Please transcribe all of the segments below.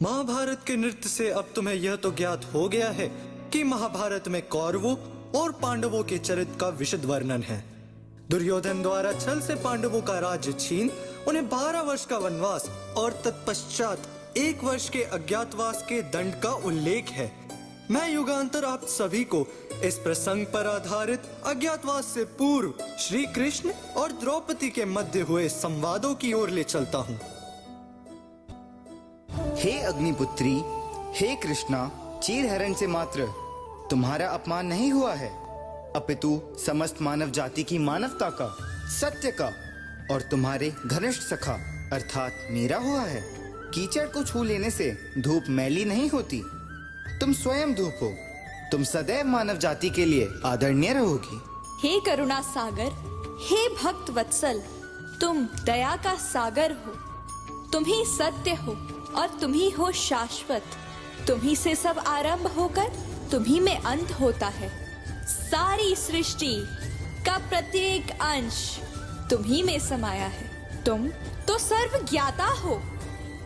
महाभारत के नृत्य से अब तुम्हें यह तो ज्ञात हो गया है कि महाभारत में कौरवों और पांडवों के चरित्र का विशद वर्णन है। दुर्योधन द्वारा छल से पांडवों का राज्य छीन उन्हें 12 वर्ष का वनवास और तत्पश्चात 1 वर्ष के अज्ञातवास के दंड का उल्लेख है। मैं युगांतर आप सभी को इस प्रसंग पर आधारित अज्ञातवास से पूर्व श्री कृष्ण और द्रौपदी के मध्य हुए संवादों की ओर ले चलता हूँ। हे अग्निपुत्री, हे कृष्णा, चीरहरण से मात्र तुम्हारा अपमान नहीं हुआ है, अपितु समस्त मानव जाति की मानवता का, सत्य का और तुम्हारे घनिष्ठ सखा अर्थात मेरा हुआ है। कीचड़ को छू लेने से धूप मैली नहीं होती। तुम स्वयं धूप हो। तुम सदैव मानव जाति के लिए आदरणीय रहोगी। हे करुणा सागर, हे भक्त वत्सल, तुम दया का सागर हो। तुम ही सत्य हो और तुम ही हो शाश्वत। तुम ही से सब आरंभ होकर तुम ही में अंत होता है। सारी सृष्टि का प्रत्येक अंश तुम ही में समाया है। तुम तो सर्व ज्ञाता हो।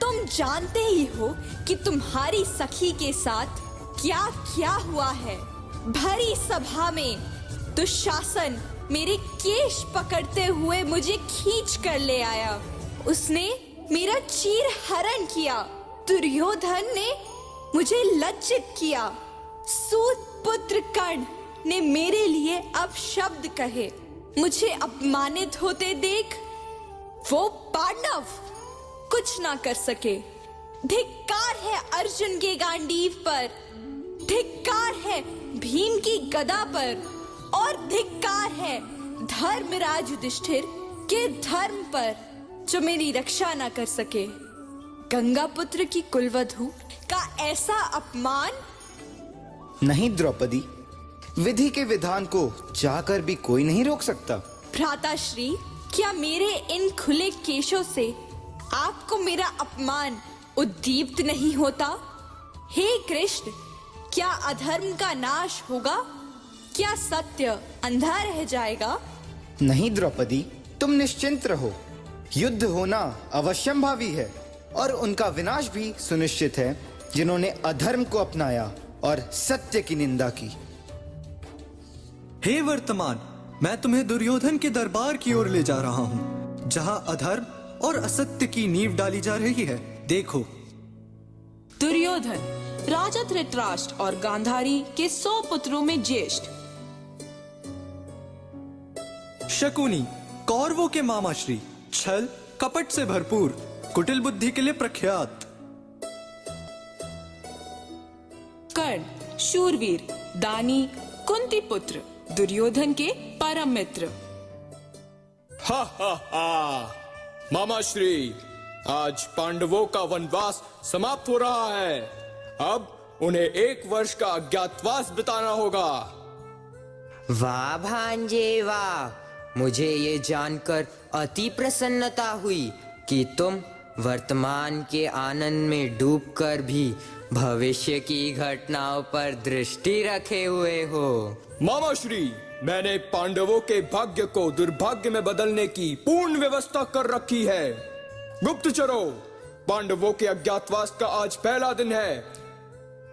तुम जानते ही हो कि तुम्हारी सखी के साथ क्या क्या हुआ है। भरी सभा में दुशासन मेरे केश पकड़ते हुए मुझे खींच कर ले आया। उसने मेरा चीर हरण किया। दुर्योधन ने मुझे लज्जित किया। सूत पुत्र कर्ण ने मेरे लिए अपशब्द कहे। मुझे अपमानित होते देख वो पांडव कुछ ना कर सके। धिक्कार है अर्जुन के गांडीव पर, धिक्कार है भीम की गदा पर और धिक्कार है धर्मराज युधिष्ठिर के धर्म पर जो मेरी रक्षा ना कर सके। गंगा पुत्र की कुलवधू का ऐसा अपमान। नहीं द्रौपदी, विधि के विधान को चाहकर भी कोई नहीं रोक सकता। भ्राताश्री, क्या मेरे इन खुले केशों से आपको मेरा अपमान उद्दीप्त नहीं होता? हे कृष्ण, क्या अधर्म का नाश होगा? क्या सत्य अंधा रह जाएगा? नहीं द्रौपदी, तुम निश्चिंत रहो। युद्ध होना अवश्यंभावी है और उनका विनाश भी सुनिश्चित है जिन्होंने अधर्म को अपनाया और सत्य की निंदा की। हे वर्तमान, मैं तुम्हें दुर्योधन के दरबार की ओर ले जा रहा हूँ, जहाँ अधर्म और असत्य की नींव डाली जा रही है। देखो। दुर्योधन राजा धृतराष्ट्र और गांधारी के 100 पुत्रों में ज्येष्ठ। शकुनी कौरवों के मामाश्री, छल कपट से भरपूर, कुटिल बुद्धि के लिए प्रख्यात। कर्ण शूरवीर, दानी, कुंती पुत्र, दुर्योधन के परम मित्र। हा हा हा, मामा श्री, आज पांडवों का वनवास समाप्त हो रहा है। अब उन्हें 1 वर्ष का अज्ञातवास बिताना होगा। वाह भांजे वाह, मुझे ये जानकर अति प्रसन्नता हुई कि तुम वर्तमान के आनंद में डूबकर भी भविष्य की घटनाओं पर दृष्टि रखे हुए हो। मामा श्री, मैंने पांडवों के भाग्य को दुर्भाग्य में बदलने की पूर्ण व्यवस्था कर रखी है। गुप्तचरों, पांडवों के अज्ञातवास का आज पहला दिन है।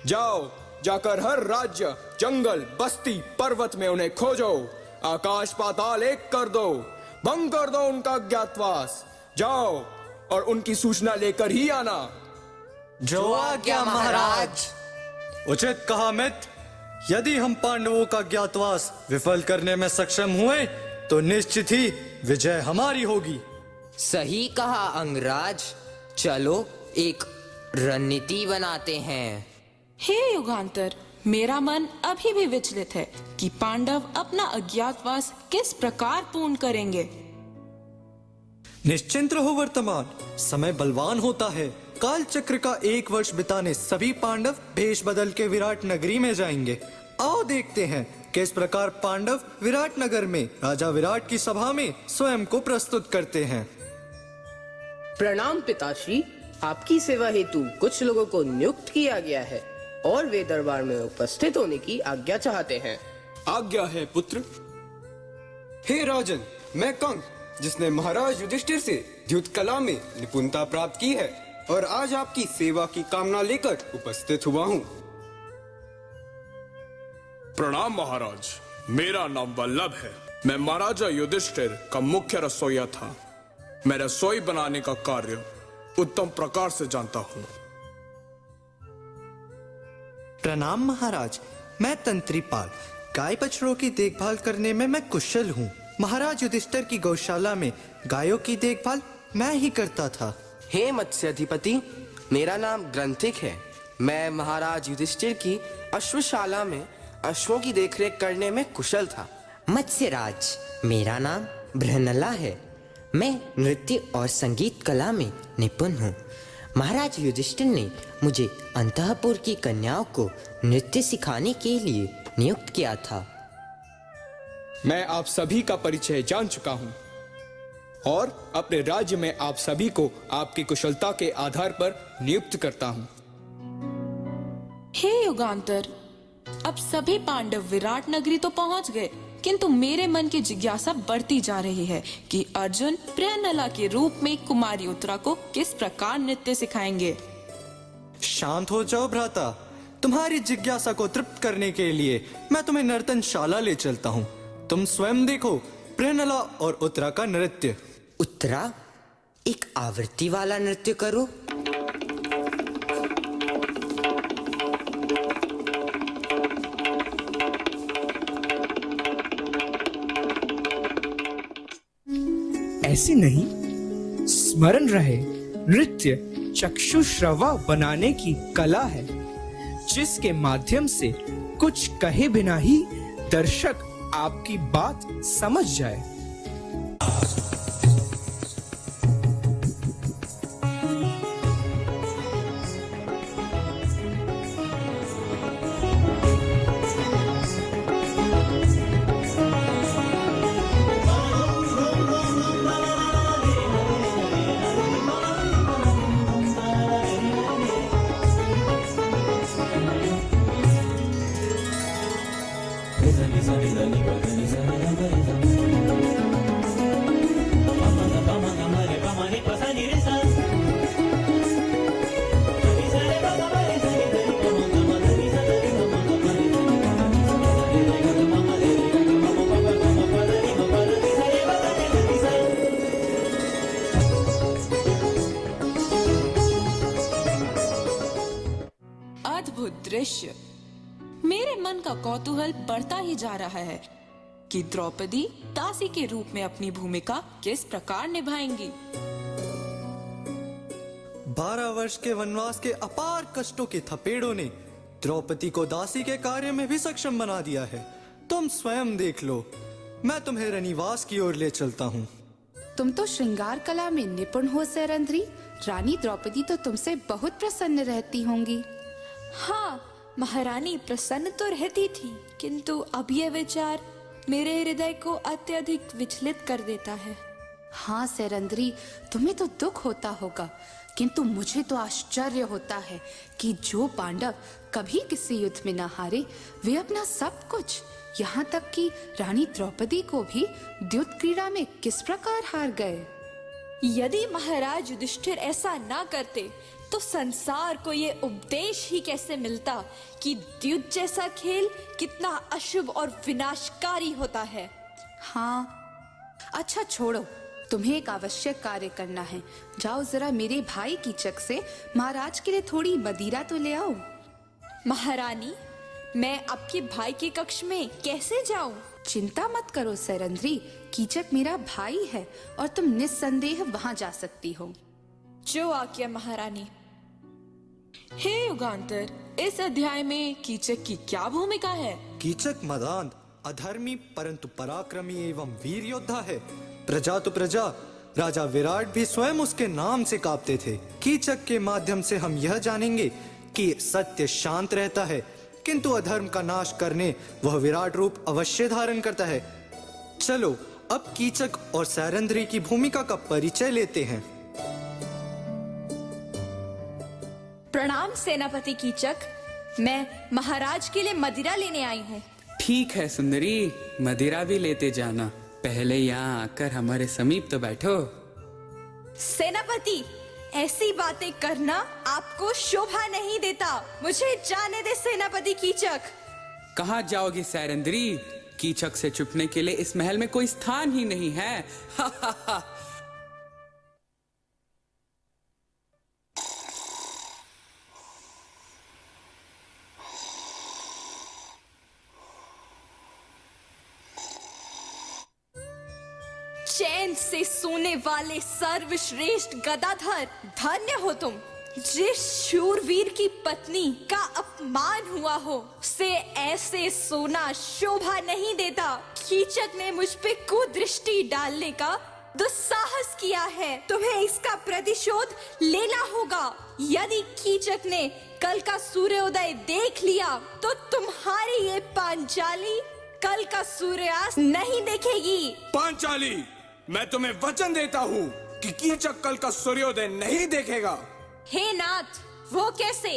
जाओ, जाकर हर राज्य, जंगल, बस्ती, पर्वत में उन्हें खोजो। आकाश पाताल एक कर दो, भंग कर दो उनका अज्ञातवास। जाओ और उनकी सूचना लेकर ही आना। जो आज्ञा महाराज। उचित कहा मित्र। यदि हम पांडवों का अज्ञातवास विफल करने में सक्षम हुए तो निश्चित ही विजय हमारी होगी। सही कहा अंगराज। चलो एक रणनीति बनाते हैं। हे युगांतर, मेरा मन अभी भी विचलित है कि पांडव अपना अज्ञातवास किस प्रकार पूर्ण करेंगे। निश्चिंत रहो वर्तमान, समय बलवान होता है। काल चक्र का 1 वर्ष बिताने सभी पांडव भेष बदल के विराट नगरी में जाएंगे। आओ देखते हैं किस प्रकार पांडव विराट नगर में राजा विराट की सभा में स्वयं को प्रस्तुत करते हैं। प्रणाम पिताश्री, आपकी सेवा हेतु कुछ लोगों को नियुक्त किया गया है और वे दरबार में उपस्थित होने की आज्ञा चाहते हैं। आज्ञा है पुत्र। हे राजन, मैं कंस, जिसने महाराज युधिष्ठिर से द्युत कला में निपुणता प्राप्त की है, और आज आपकी सेवा की कामना लेकर उपस्थित हुआ हूँ। प्रणाम महाराज, मेरा नाम वल्लभ है। मैं महाराजा युधिष्ठिर का मुख्य रसोइया था। मैं रसोई बनाने का कार्य उत्तम प्रकार से जानता हूँ। प्रणाम महाराज, मैं तंत्रीपाल। गाय बछड़ों की देखभाल करने में मैं कुशल हूँ। महाराज युधिष्ठिर की गौशाला में गायों की देखभाल मैं ही करता था। हे मत्स्याधिपति, मेरा नाम ग्रंथिक है। मैं महाराज युधिष्ठिर की अश्वशाला में अश्वों की देखरेख करने में कुशल था। मत्स्यराज, मेरा नाम बृहनला है। मैं नृत्य और संगीत कला में निपुण हूँ। महाराज युधिष्ठिर ने मुझे अंतःपुर की कन्याओं को नृत्य सिखाने के लिए नियुक्त किया था। मैं आप सभी का परिचय जान चुका हूँ और अपने राज्य में आप सभी को आपकी कुशलता के आधार पर नियुक्त करता हूँ। हे युगांतर, अब सभी पांडव विराट नगरी तो पहुंच गए, किंतु मेरे मन की जिज्ञासा बढ़ती जा रही है कि अर्जुन प्रियनला के रूप में कुमारी उत्तरा को किस प्रकार नृत्य सिखाएंगे। शांत हो जाओ भ्राता, तुम्हारी जिज्ञासा को तृप्त करने के लिए मैं तुम्हें नर्तनशाला ले चलता हूँ। तुम स्वयं देखो प्रियनला और उत्तरा का नृत्य। उत्तरा, एक आवृत्ति वाला नृत्य करो। ऐसी नहीं, स्मरण रहे, नृत्य चक्षुश्रवा बनाने की कला है, जिसके माध्यम से कुछ कहे बिना ही दर्शक आपकी बात समझ जाए। अद्भुत दृश्य। मेरे मन का कौतूहल बढ़ता ही जा रहा है कि द्रौपदी दासी के रूप में अपनी भूमिका किस प्रकार निभाएंगी। 12 वर्ष के वनवास के अपार कष्टों के थपेड़ों ने द्रौपदी को दासी के कार्य में भी सक्षम बना दिया है। तुम स्वयं देख लो। मैं तुम्हें रनिवास की ओर ले चलता हूँ। तुम तो श्रृंगार कला में निपुण हो सैरंध्री। रानी द्रौपदी तो तुमसे बहुत प्रसन्न रहती होंगी। हाँ, महारानी प्रसन्न तो रहती थी, किंतु अब यह विचार मेरे हृदय को अत्यधिक विचलित कर देता है। हाँ सैरंध्री, तुम्हें तो दुख होता होगा, किंतु मुझे तो आश्चर्य होता है कि जो पांडव कभी किसी युद्ध में न हारे, वे अपना सब कुछ, यहाँ तक कि रानी द्रौपदी को भी द्युत क्रीड़ा में किस प्रकार हार गए। यदि महाराज युधिष्ठिर ऐसा ना करते तो संसार को ये उपदेश ही कैसे मिलता कि द्युत जैसा खेल कितना अशुभ और विनाशकारी होता है। हाँ, अच्छा छोड़ो, तुम्हें एक आवश्यक कार्य करना है। जाओ जरा मेरे भाई कीचक से महाराज के लिए थोड़ी मदिरा तो ले आओ। महारानी, मैं आपके भाई के कक्ष में कैसे जाऊं? चिंता मत करो सैरंध्री, कीचक मेरा भाई है और तुम निस्संदेह वहां जा सकती हो। जो आज्ञा महारानी। हे युगांतर, इस अध्याय में कीचक की क्या भूमिका है? कीचक मदान, अधर्मी परंतु पराक्रमी एवं वीर योद्धा है। प्रजा तो प्रजा, राजा विराट भी स्वयं उसके नाम से कांपते थे। कीचक के माध्यम से हम यह जानेंगे कि सत्य शांत रहता है, किंतु अधर्म का नाश करने वह विराट रूप अवश्य धारण करता है। चलो अब कीचक और सैरंध्री की भूमिका का परिचय लेते हैं। प्रणाम सेनापति कीचक, मैं महाराज के लिए मदिरा लेने आई हूँ। ठीक है सुंदरी, मदिरा भी लेते जाना। पहले यहाँ आकर हमारे समीप तो बैठो। सेनापति, ऐसी बातें करना आपको शोभा नहीं देता। मुझे जाने दे सेनापति कीचक। कहाँ जाओगी सैरंद्री? कीचक से छुपने के लिए इस महल में कोई स्थान ही नहीं है। हा हा हा। चैन से सोने वाले सर्वश्रेष्ठ गदाधर, धन्य हो तुम। जिस शूरवीर की पत्नी का अपमान हुआ हो, से ऐसे सोना शोभा नहीं देता। कीचक ने मुझ पे कुदृष्टि डालने का दुस्साहस किया है। तुम्हें इसका प्रतिशोध लेना होगा। यदि कीचक ने कल का सूर्योदय देख लिया, तो तुम्हारी ये पांचाली कल का सूर्यास्त नहीं देखेगी। पांचाली, मैं तुम्हें वचन देता हूँ कि कीचक कल का सूर्योदय नहीं देखेगा। हे नाथ, वो कैसे?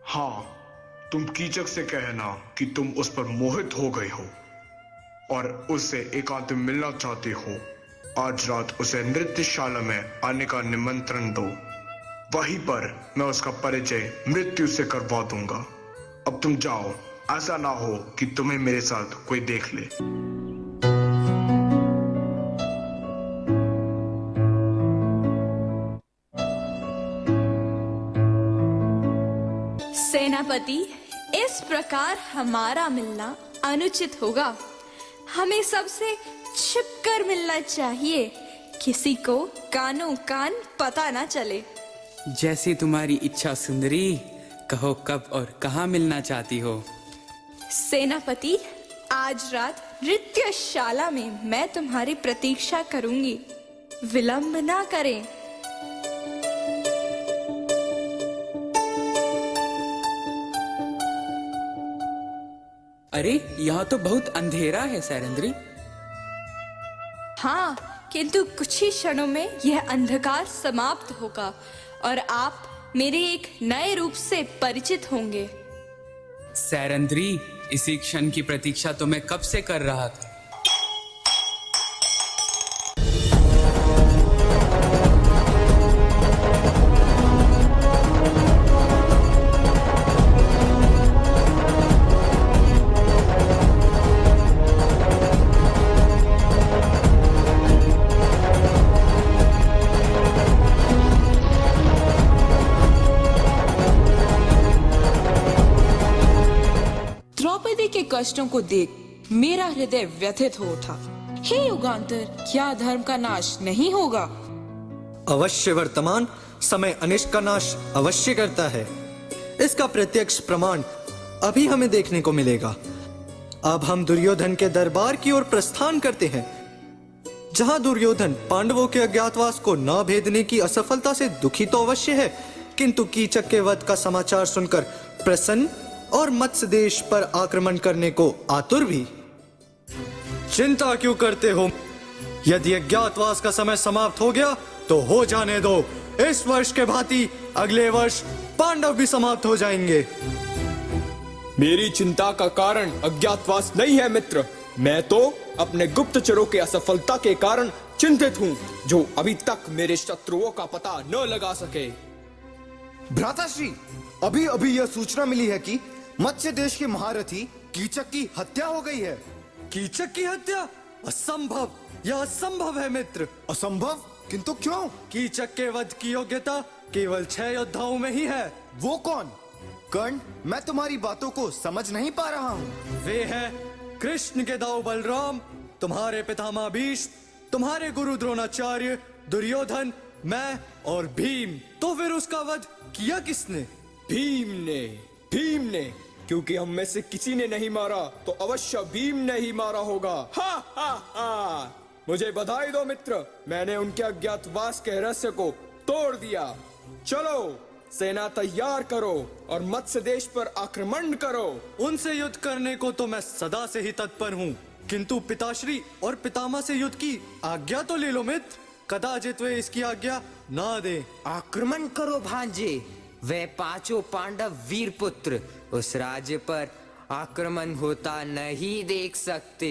हाँ, तुम कीचक से कहना कि तुम उस पर मोहित हो गई हो और उससे एकांत में मिलना चाहती हो। आज रात उसे नृत्यशाला में आने का निमंत्रण दो। वहीं पर मैं उसका परिचय मृत्यु से करवा दूंगा। अब तुम जाओ, ऐसा ना हो कि तुम्हें मेरे साथ कोई देख ले। सेनापति, इस प्रकार हमारा मिलना अनुचित होगा। हमें सबसे छिपकर मिलना चाहिए, किसी को कानों कान पता ना चले। जैसी तुम्हारी इच्छा सुंदरी। कहो कब और कहाँ मिलना चाहती हो? सेनापति, आज रात नृत्यशाला में मैं तुम्हारी प्रतीक्षा करूंगी। विलंब ना करें। अरे, यहाँ तो बहुत अंधेरा है सैरंद्री। हाँ, किंतु कुछ ही क्षणों में यह अंधकार समाप्त होगा और आप मेरे एक नए रूप से परिचित होंगे। सैरंद्री, इसी क्षण की प्रतीक्षा तो मैं कब से कर रहा था। द्रौपदी के कष्टों को देख मेरा हृदय व्यथित हो उठा। हे युगांतर, क्या धर्म का नाश नहीं होगा? अवश्य वर्तमान समय अनिष्ट का नाश अवश्य करता है। इसका प्रत्यक्ष प्रमाण अभी हमें देखने को मिलेगा। अब हम दुर्योधन के दरबार की ओर प्रस्थान करते हैं, जहां दुर्योधन पांडवों के अज्ञातवास को न भेदने की असफलता से दुखी तो अवश्य है, किंतु कीचक के वध का समाचार सुनकर प्रसन्न और मत्स्य देश पर आक्रमण करने को आतुर भी। चिंता क्यों करते हो? यदि अज्ञातवास का समय समाप्त हो गया तो हो जाने दो। इस वर्ष के भांति अगले वर्ष पांडव भी समाप्त हो जाएंगे। मेरी चिंता का कारण अज्ञातवास नहीं है मित्र। मैं तो अपने गुप्तचरों की असफलता के कारण चिंतित हूँ, जो अभी तक मेरे शत्रुओं का पता न लगा सके। भ्राताश्री, अभी अभी यह सूचना मिली है कि मत्स्य देश के महारथी कीचक की हत्या हो गई है। कीचक की हत्या? असंभव, यह असंभव है मित्र। असंभव? किंतु क्यों? कीचक के वध की योग्यता केवल 6 योद्धाओं में ही है। वो कौन? कर्ण, मैं तुम्हारी बातों को समझ नहीं पा रहा हूँ। वे हैं कृष्ण के दाऊ बलराम, तुम्हारे पितामह भीष्म, तुम्हारे गुरु द्रोणाचार्य, दुर्योधन, मैं और भीम। तो फिर उसका वध किया किसने? भीम ने, क्योंकि हम में से किसी ने नहीं मारा तो अवश्य भीम ने ही मारा होगा। हा हा हा। मुझे बधाई दो मित्र, मैंने उनके अज्ञातवास के रहस्य को तोड़ दिया। चलो, सेना तैयार करो और मत्स्य देश पर आक्रमण करो। उनसे युद्ध करने को तो मैं सदा से ही तत्पर हूँ, किंतु पिताश्री और पितामह से युद्ध की आज्ञा तो ले लो मित्र। कदाचित वे इसकी आज्ञा ना दे। आक्रमण करो भांजे। वे पांचों पांडव वीर पुत्र उस राज्य पर आक्रमण होता नहीं देख सकते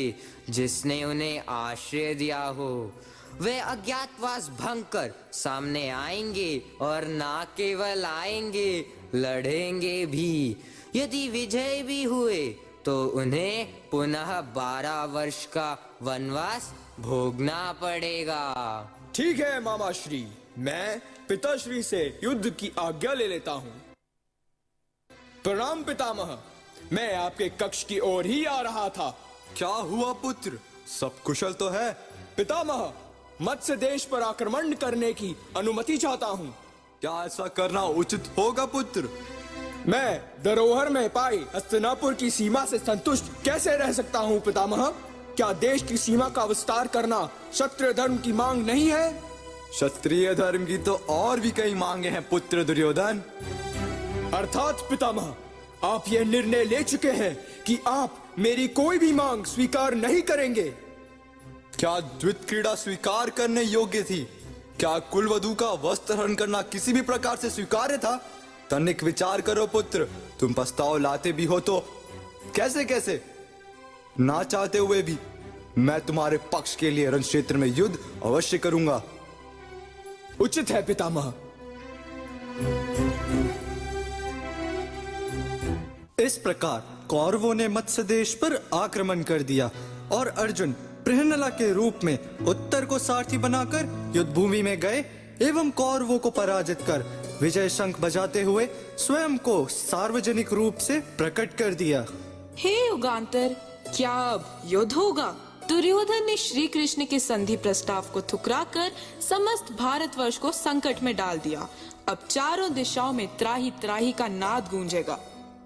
जिसने उन्हें आश्रय दिया हो। वे अज्ञातवास भंग कर सामने आएंगे और ना केवल आएंगे, लड़ेंगे भी। यदि विजय भी हुए तो उन्हें पुनः 12 वर्ष का वनवास भोगना पड़ेगा। ठीक है मामा श्री, मैं पिताश्री से युद्ध की आज्ञा ले लेता हूँ। प्रणाम पितामह, मैं आपके कक्ष की ओर ही आ रहा था। क्या हुआ पुत्र, सब कुशल तो है? पितामह, मत्स्य देश पर आक्रमण करने की अनुमति चाहता हूँ। क्या ऐसा करना उचित होगा पुत्र? मैं धरोहर में पाई हस्तिनापुर की सीमा से संतुष्ट कैसे रह सकता हूँ पितामह? क्या देश की सीमा का विस्तार करना क्षत्रिय धर्म की मांग नहीं है? क्षत्रिय धर्म की तो और भी कई मांगे हैं पुत्र दुर्योधन। अर्थात पितामह, आप यह निर्णय ले चुके हैं कि आप मेरी कोई भी मांग स्वीकार नहीं करेंगे। क्या द्वित क्रीड़ा स्वीकार करने योग्य थी? क्या कुलवधू का वस्त्र हरण करना किसी भी प्रकार से स्वीकार्य था? तनिक विचार करो पुत्र, तुम पछताव लाते भी हो तो कैसे कैसे? ना चाहते हुए भी मैं तुम्हारे पक्ष के लिए रण क्षेत्र में युद्ध अवश्य करूंगा। उचित है पितामह। इस प्रकार कौरवों ने मत्स्य देश पर आक्रमण कर दिया और अर्जुन प्रहनला के रूप में उत्तर को सारथी बनाकर युद्ध भूमि में गए एवं कौरवों को पराजित कर विजय शंख बजाते हुए स्वयं को सार्वजनिक रूप से प्रकट कर दिया। हे युगांतर, क्या अब युद्ध होगा? दुर्योधन ने श्री कृष्ण के संधि प्रस्ताव को ठुकराकर समस्त भारतवर्ष को संकट में डाल दिया। अब चारों दिशाओं में त्राही त्राही का नाद गूंजेगा।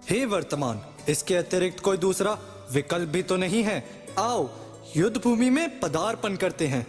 हे वर्तमान, इसके अतिरिक्त कोई दूसरा विकल्प भी तो नहीं है। आओ युद्ध भूमि में पदार्पण करते हैं।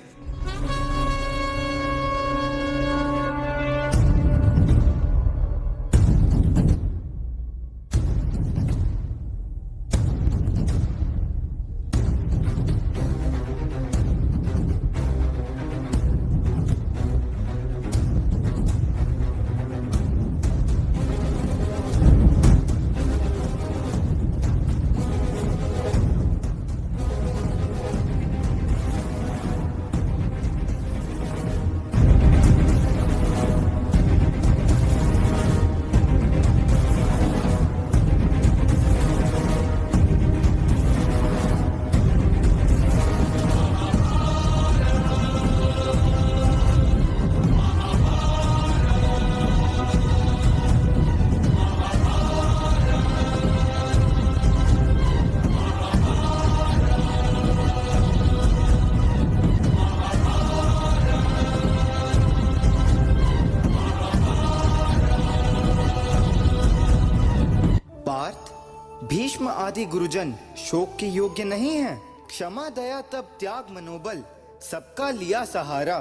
भीष्म आदि गुरुजन शोक के योग्य नहीं है। क्षमा दया तब त्याग मनोबल सबका लिया सहारा।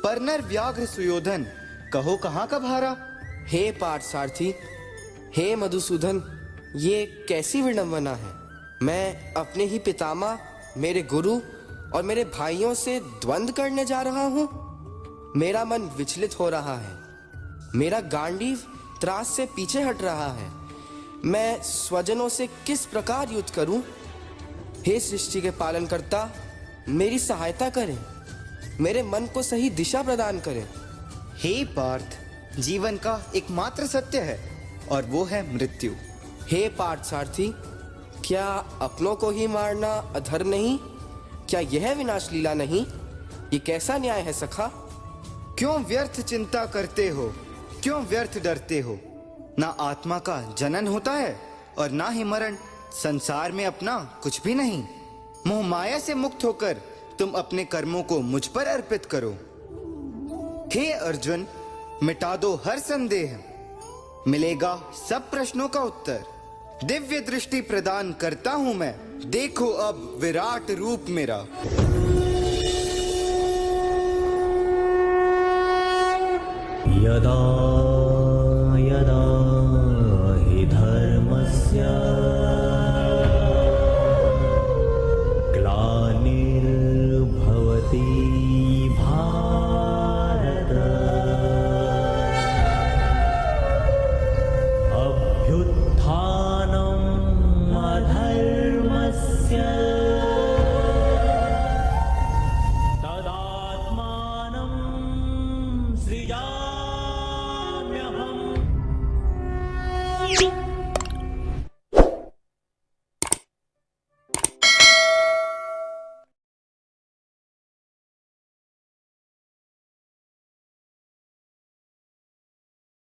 पर नर व्याघ्र सुयोधन कहो कहाँ का भारा। हे पार्थ सारथी, हे मधुसूदन, ये कैसी विडंबना है। मैं अपने ही पितामह, मेरे गुरु और मेरे भाइयों से द्वंद्व करने जा रहा हूँ। मेरा मन विचलित हो रहा है, मेरा गांडीव त्रास से पीछे हट रहा है। मैं स्वजनों से किस प्रकार युद्ध करूं? हे सृष्टि के पालनकर्ता, मेरी सहायता करें, मेरे मन को सही दिशा प्रदान करें। हे पार्थ, जीवन का एकमात्र सत्य है और वो है मृत्यु। हे पार्थ सारथी, क्या अपनों को ही मारना अधर्म नहीं? क्या यह विनाश लीला नहीं? ये कैसा न्याय है सखा? क्यों व्यर्थ चिंता करते हो, क्यों व्यर्थ डरते हो? ना आत्मा का जनन होता है और ना ही मरण। संसार में अपना कुछ भी नहीं। मोह माया से मुक्त होकर तुम अपने कर्मों को मुझ पर अर्पित करो। हे अर्जुन, मिटा दो हर संदेह, मिलेगा सब प्रश्नों का उत्तर। दिव्य दृष्टि प्रदान करता हूं मैं, देखो अब विराट रूप मेरा। यदा